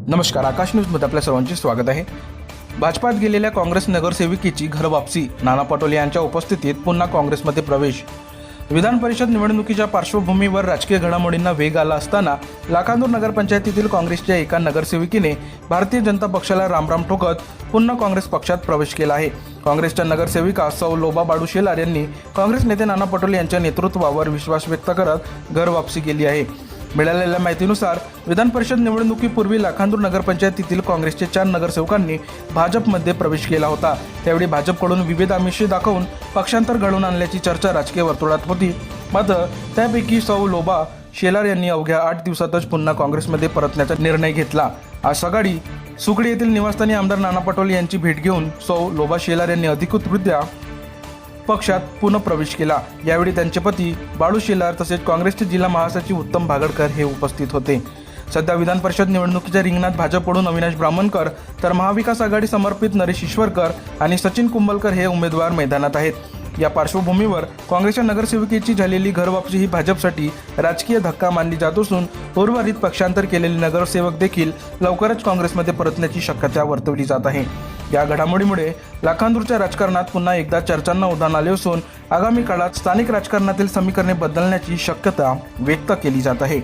नमस्कार, आकाश न्यूजमध्ये आपल्या सर्वांचे स्वागत आहे. भाजपात गेलेल्या काँग्रेस नगरसेविकेची घर वापसी, नाना पटोले यांच्या उपस्थितीत पुन्हा काँग्रेसमध्ये प्रवेश. विधान परिषद निवडणुकीच्या पार्श्वभूमीवर राजकीय घडामोडींना वेग आला असताना लाखांदूर नगरपंचायतीतील काँग्रेसच्या एका नगरसेविकेने भारतीय जनता पक्षाला रामराम ठोकत पुन्हा काँग्रेस पक्षात प्रवेश केला आहे. काँग्रेसच्या नगरसेविका सौ लोबा बाडू शेलार यांनी काँग्रेस नेते नाना पटोले यांच्या नेतृत्वावर विश्वास व्यक्त करत घर वापसी केली आहे. मिळालेल्या माहितीनुसार विधान परिषद निवडणुकीपूर्वी लाखांदूर नगरपंचायतीतील काँग्रेसचे 4 नगरसेवकांनी भाजपमध्ये प्रवेश केला होता. त्यावेळी भाजपकडून विविध आमिषे दाखवून पक्षांतर घडवून आणल्याची चर्चा राजकीय वर्तुळात होती. मात्र त्यापैकी सौ लोबा शेलार यांनी अवघ्या 8 दिवसातच पुन्हा काँग्रेसमध्ये परतण्याचा निर्णय घेतला. आज सकाळी सुकडी येथील निवासस्थानी आमदार नाना पटोले यांची भेट घेऊन सौ लोबा शेलार यांनी अधिकृतरित्या पक्षात पुन्हा प्रवेश केला. यावेळी त्यांचे पती बाळू शेलार तसेच काँग्रेसचे जिल्हा महासचिव उत्तम भागडकर हे उपस्थित होते. सध्या विधान परिषद निवडणुकीच्या रिंगणात भाजपकडून अविनाश ब्राह्मणकर तर महाविकास आघाडी समर्पित नरेश ईश्वरकर आणि सचिन कुंभलकर हे उमेदवार मैदानात आहेत. या पार्श्वभूमीवर काँग्रेसच्या नगरसेविकेची झालेली घर वापसी ही भाजपसाठी राजकीय धक्का मानली जात असून उर्वरित पक्षांतर केलेले नगरसेवक देखील लवकरच काँग्रेसमध्ये परतण्याची शक्यता वर्तवली जात आहे. या घडामोडीमुळे लाखांदूरच्या राजकारणात पुन्हा एकदा चर्चांना उधाण आले असून आगामी काळात स्थानिक राजकारणातील समीकरणे बदलण्याची शक्यता व्यक्त केली जात आहे.